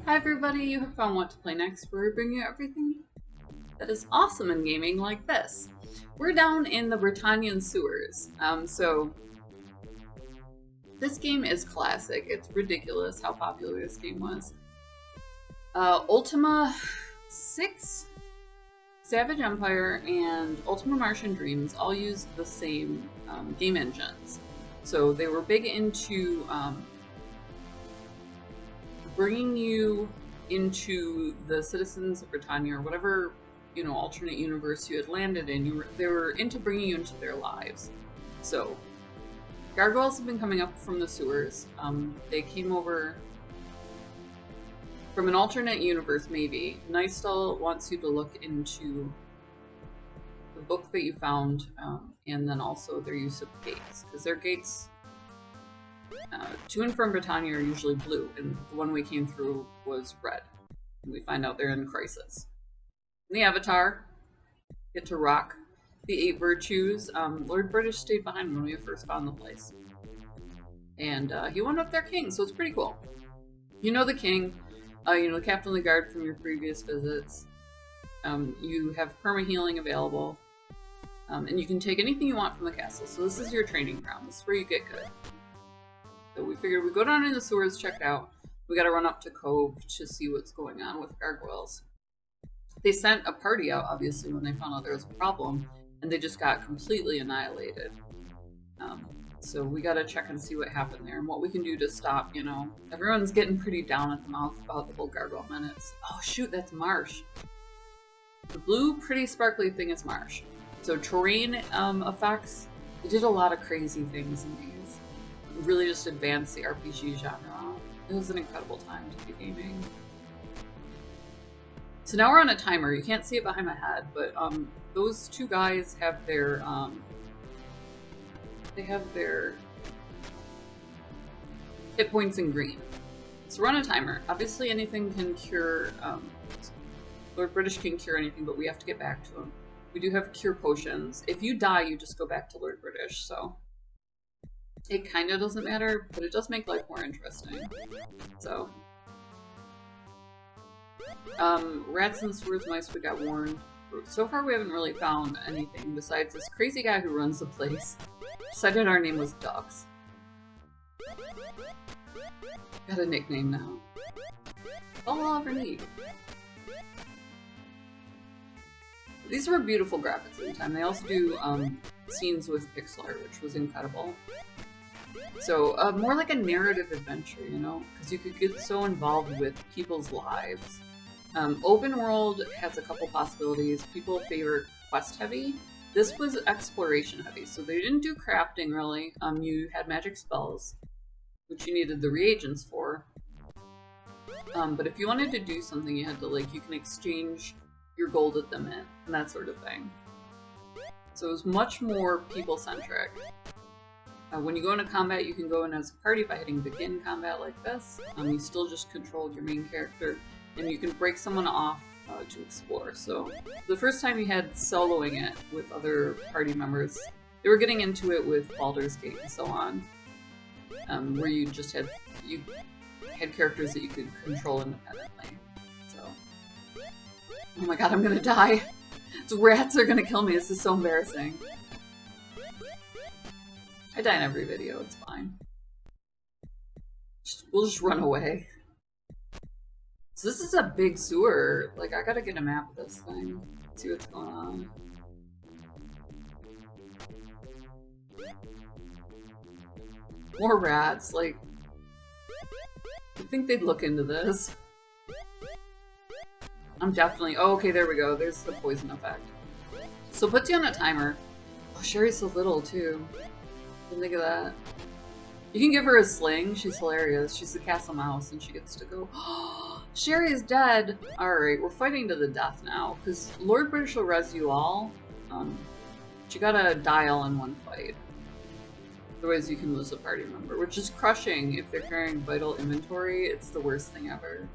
Hi everybody, you have found what to play next, where we bring you everything that is awesome in gaming like this. We're down in the Britannian sewers, so this game is classic. It's ridiculous how popular this game was. Ultima 6, Savage Empire, and Ultima Martian Dreams all used the same game engines. So they were big into bringing you into the citizens of Britannia or whatever, alternate universe you had landed in. They were into bringing you into their lives. So gargoyles have been coming up from the sewers. They came over from an alternate universe, maybe. Nystal wants you to look into the book that you found, and then also their use of gates, because their gates to and from Britannia are usually blue, and the one we came through was red. And we find out they're in crisis. In the Avatar, get to rock the 8 virtues. Lord British stayed behind when we first found the place. And he wound up their king, so it's pretty cool. You know the king, the captain of the guard from your previous visits. You have perma-healing available. And you can take anything you want from the castle. So this is your training ground. This is where you get good. So we figured we'd go down in the sewers, check it out. We gotta run up to Cove to see what's going on with gargoyles. They sent a party out, obviously, when they found out there was a problem, and they just got completely annihilated. So we gotta check and see what happened there and what we can do to stop, Everyone's getting pretty down at the mouth about the whole gargoyle menace. Oh shoot, that's marsh. The blue, pretty sparkly thing is marsh. So terrain effects, they did a lot of crazy things in these. Really just advanced the RPG genre. It was an incredible time to be gaming. So now we're on a timer. You can't see it behind my head, but those two guys have their hit points in green. So we're on a timer. Obviously anything can cure, Lord British can cure anything, but we have to get back to him. We do have cure potions. If you die, you just go back to Lord British, so it kind of doesn't matter, but it does make life more interesting. So, rats and sewers, mice, we got warned. So far we haven't really found anything besides this crazy guy who runs the place. Decided our name was Ducks. Got a nickname now. All I'll ever need. These were beautiful graphics at the time. They also do scenes with pixel art, which was incredible. So, more like a narrative adventure, because you could get so involved with people's lives. Open world has a couple possibilities. People favor quest heavy. This was exploration heavy, so they didn't do crafting really. You had magic spells, which you needed the reagents for. But if you wanted to do something, you had to, you can exchange your gold at the mint, and that sort of thing. So it was much more people-centric. When you go into combat, you can go in as a party by hitting begin combat like this. You still just controlled your main character, and you can break someone off to explore. So the first time you had soloing it with other party members, they were getting into it with Baldur's Gate and so on, where you just had characters that you could control independently. So, oh my god, I'm gonna die. The rats are gonna kill me. This is so embarrassing. I die in every video, it's fine. We'll just run away. So this is a big sewer. I gotta get a map of this thing. See what's going on. More rats, I think they'd look into this. I'm definitely... Oh, okay, there we go. There's the poison effect. So it puts you on a timer. Oh, Sherry's so little, too. Didn't think of that. You can give her a sling. She's hilarious. She's the castle mouse, and she gets to go, oh, Sherry is dead! Alright, we're fighting to the death now, because Lord British will res you all. But you gotta die all in one fight. Otherwise you can lose a party member, which is crushing if they're carrying vital inventory. It's the worst thing ever.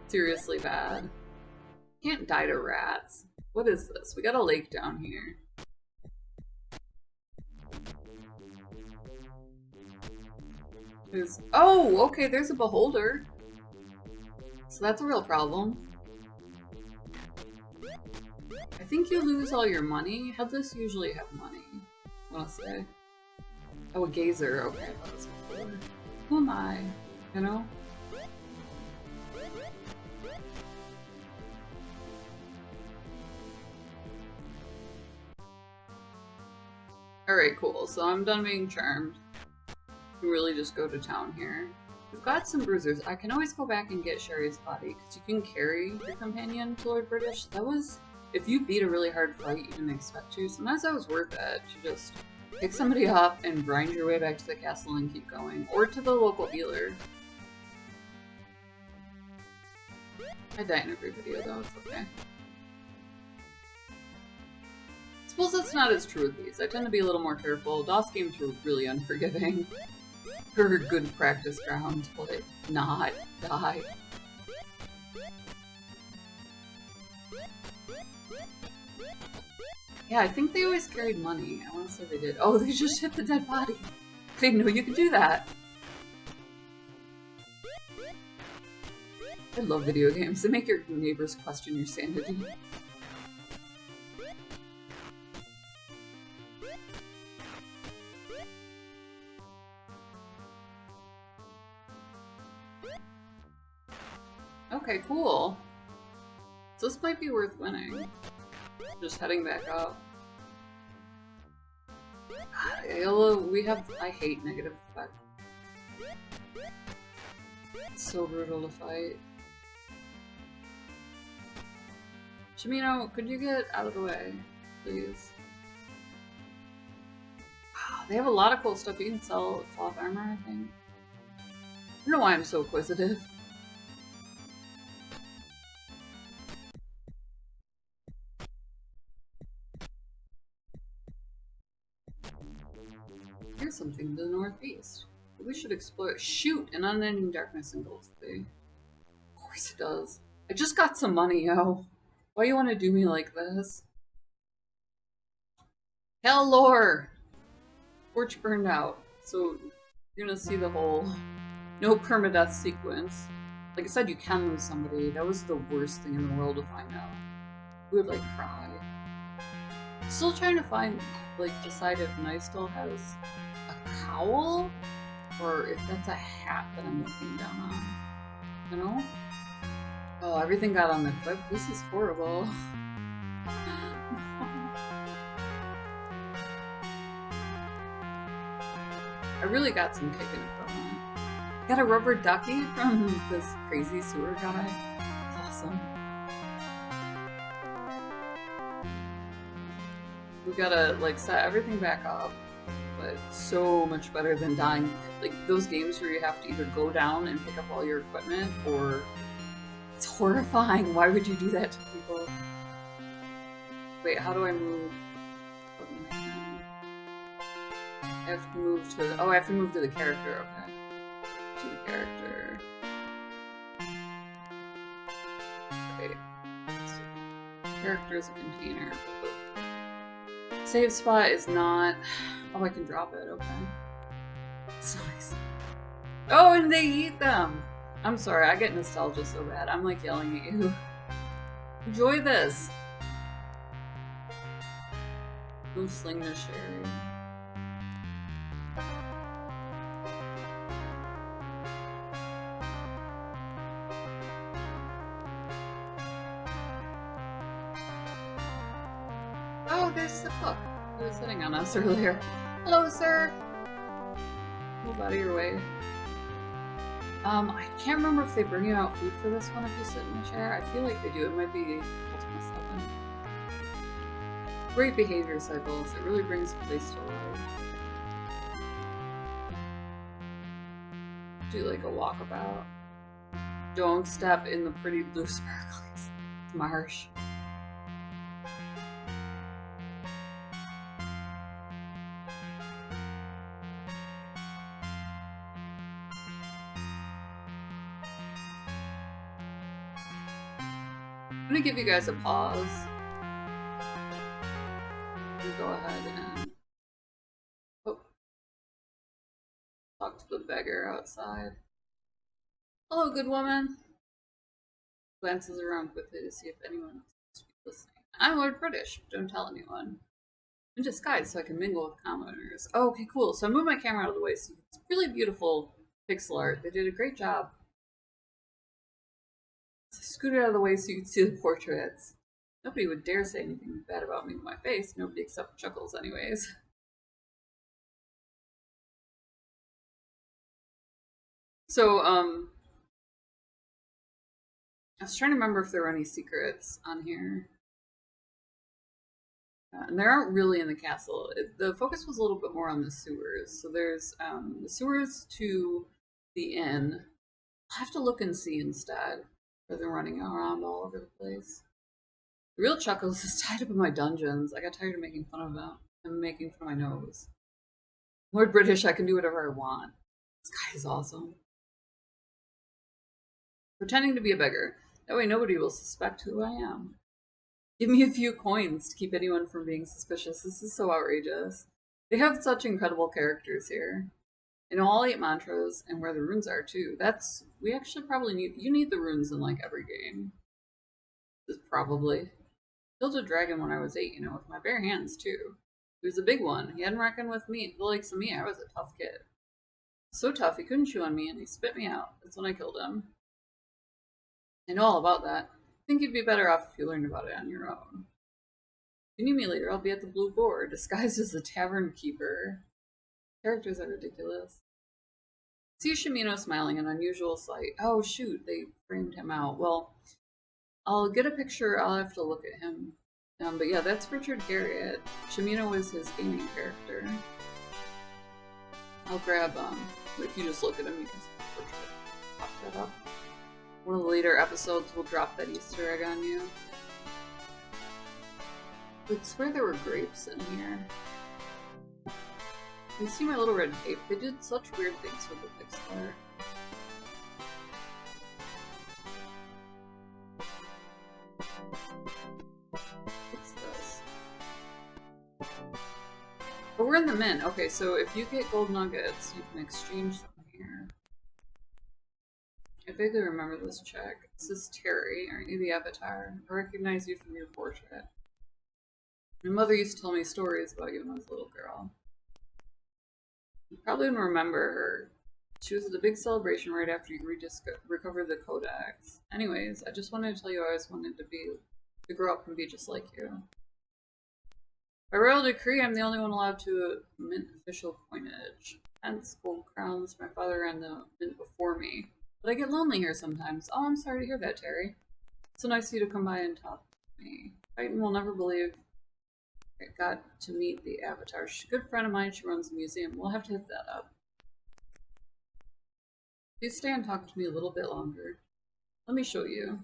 Seriously bad. Can't die to rats. What is this? We got a lake down here. Oh, okay, there's a beholder. So that's a real problem. I think you lose all your money. Headless usually have money, I want to say. Oh, a gazer. Okay, that's cool. Who am I? You know? Alright, cool. So I'm done being charmed. We really just go to town here. We've got some bruisers. I can always go back and get Sherry's body, because you can carry your companion to Lord British. That was... If you beat a really hard fight you didn't expect to, sometimes that was worth it. To just pick somebody up and grind your way back to the castle and keep going. Or to the local healer. I die in every video though, it's okay. I suppose that's not as true with these. I tend to be a little more careful. DOS games were really unforgiving. For a good practice ground, but not die. Yeah, I think they always carried money. I want to say they did. Oh, they just hit the dead body. I didn't know you could do that. I love video games. They make your neighbors question your sanity. Okay, cool. So this might be worth winning. Just heading back up. I hate negative effect. It's so brutal to fight. Shimino, could you get out of the way, please? Wow, they have a lot of cool stuff. You can sell cloth armor, I think. I don't know why I'm so acquisitive. Here's something to the northeast. We should explore it. Shoot! An unending darkness engulfs thee. Of course it does. I just got some money, yo. Why you want to do me like this? Hell lore! Torch burned out. So you're gonna see the whole no permadeath sequence. Like I said, you can lose somebody. That was the worst thing in the world to find out. We would like cry. Still trying to find, like, decide if Nystal has a cowl or if that's a hat that I'm looking down on. You know? Oh, everything got on the clip. This is horrible. I really got some kicking from it. I got a rubber ducky from this crazy sewer guy. It's awesome. We gotta, like, set everything back up, but so much better than dying. Like, those games where you have to either go down and pick up all your equipment, or... It's horrifying. Why would you do that to people? Wait, how do I move? I have to move to... Oh, I have to move to the character, okay. To the character. Okay. So, character is a container. Save spot is not... Oh, I can drop it, okay. It's nice. Oh, and they eat them! I'm sorry, I get nostalgia so bad. I'm like yelling at you. Enjoy this! Go sling the sherry. Oh, there's the cook who was sitting on us earlier. Hello, sir! Move out of your way. I can't remember if they bring you out food for this one if you sit in the chair. I feel like they do. It might be Ultima 7. Great behavior cycles. It really brings the place to life. Do like a walkabout. Don't step in the pretty blue sparklies. It's marsh. I'm gonna give you guys a pause. And go ahead and talk to the beggar outside. Hello, good woman. Glances around quickly to see if anyone is listening. I'm Lord British. Don't tell anyone. In disguise so I can mingle with commoners. Oh, okay, cool. So I moved my camera out of the way. So it's really beautiful pixel art. They did a great job. So I scooted out of the way so you could see the portraits. Nobody would dare say anything bad about me to my face. Nobody except Chuckles, anyways. So, I was trying to remember if there were any secrets on here. And there aren't really in the castle. The focus was a little bit more on the sewers. So there's the sewers to the inn. I'll have to look and see instead, rather than running around all over the place. The real Chuckles is tied up in my dungeons. I got tired of making fun of him and making fun of my nose. Lord British, I can do whatever I want. This guy is awesome. Pretending to be a beggar. That way nobody will suspect who I am. Give me a few coins to keep anyone from being suspicious. This is so outrageous. They have such incredible characters here. I know all 8 mantras and where the runes are too. We actually probably need the runes in like every game. Probably. Killed a dragon when I was 8, with my bare hands too. He was a big one. He hadn't reckoned with me. The likes of me, I was a tough kid. So tough he couldn't chew on me and he spit me out. That's when I killed him. I know all about that. I think you'd be better off if you learned about it on your own. If you need me later, I'll be at the Blue Boar, disguised as the tavern keeper. Characters are ridiculous. See Shimino smiling, an unusual sight. Oh shoot, they framed him out. Well, I'll get a picture, I'll have to look at him. But yeah, that's Richard Garriott. Shimino was his gaming character. I'll grab, if you just look at him, you can see the portrait. Pop that up. One of the later episodes will drop that Easter egg on you. I swear there were grapes in here. You see my little red tape? They did such weird things with the pixel art. What's this? Oh, we're in the mint. Okay, so if you get gold nuggets, you can exchange them here. I vaguely remember this check. This is Terry. Aren't you the avatar? I recognize you from your portrait. My mother used to tell me stories about you when I was a little girl. You probably don't remember her. She was at a big celebration right after you recovered the codex. Anyways, I just wanted to tell you I always wanted to grow up and be just like you. By royal decree, I'm the only one allowed to mint official coinage. Hence, gold crowns. My father ran the mint before me. But I get lonely here sometimes. Oh, I'm sorry to hear that, Terry. It's so nice of you to come by and talk to me. Titan will never believe I got to meet the Avatar. She's a good friend of mine. She runs a museum. We'll have to hit that up. Please stay and talk to me a little bit longer. Let me show you.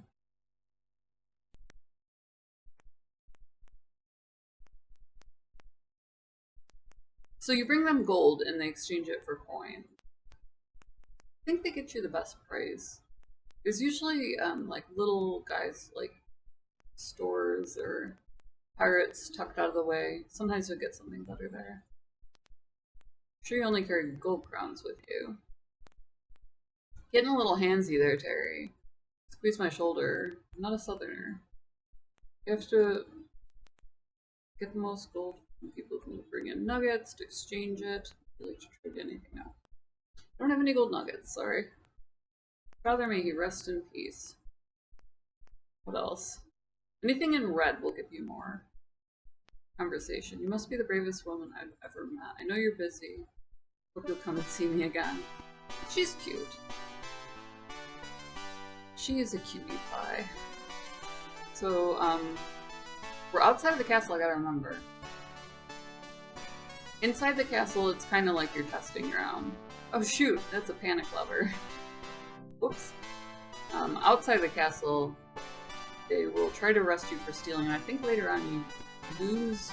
So you bring them gold and they exchange it for coin. I think they get you the best price. There's usually like little guys like stores or pirates tucked out of the way. Sometimes you'll get something better there. I'm sure you only carry gold crowns with you. Getting a little handsy there, Terry. Squeeze my shoulder. I'm not a southerner. You have to get the most gold from people who bring in nuggets to exchange it. Really to trade anything now. I don't have any gold nuggets, sorry. Father, may he rest in peace. What else? Anything in red will give you more. Conversation. You must be the bravest woman I've ever met. I know you're busy. Hope you'll come and see me again. She's cute. She is a cutie pie. So, we're outside of the castle, I gotta remember. Inside the castle, it's kind of like your testing ground. Oh shoot, that's a panic lever. Whoops. Outside the castle, they will try to arrest you for stealing, and I think later on you lose...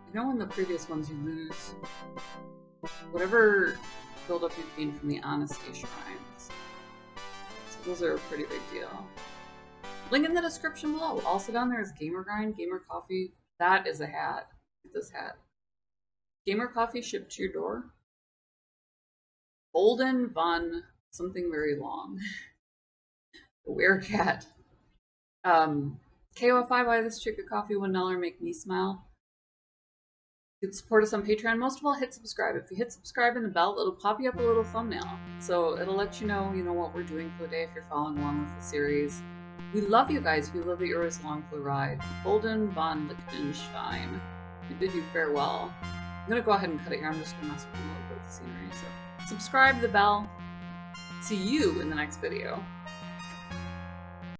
You know in the previous ones you lose whatever buildup you've gained from the honesty shrines. So those are a pretty big deal. Link in the description below. Also down there is Gamer Grind, Gamer Coffee. That is a hat. Look at this hat. Gamer Coffee shipped to your door. Golden Von something very long. The Werecat. KOFI, buy this chick a coffee, $1, make me smile. You can support us on Patreon. Most of all, hit subscribe. If you hit subscribe and the bell, it'll pop you up a little thumbnail. So it'll let you know, what we're doing for the day if you're following along with the series. We love you guys. We love that you're always along for the ride. Golden von Lichtenstein. We bid you farewell. I'm going to go ahead and cut it here. I'm just going to mess with a little bit of the scenery. So subscribe, the bell. See you in the next video.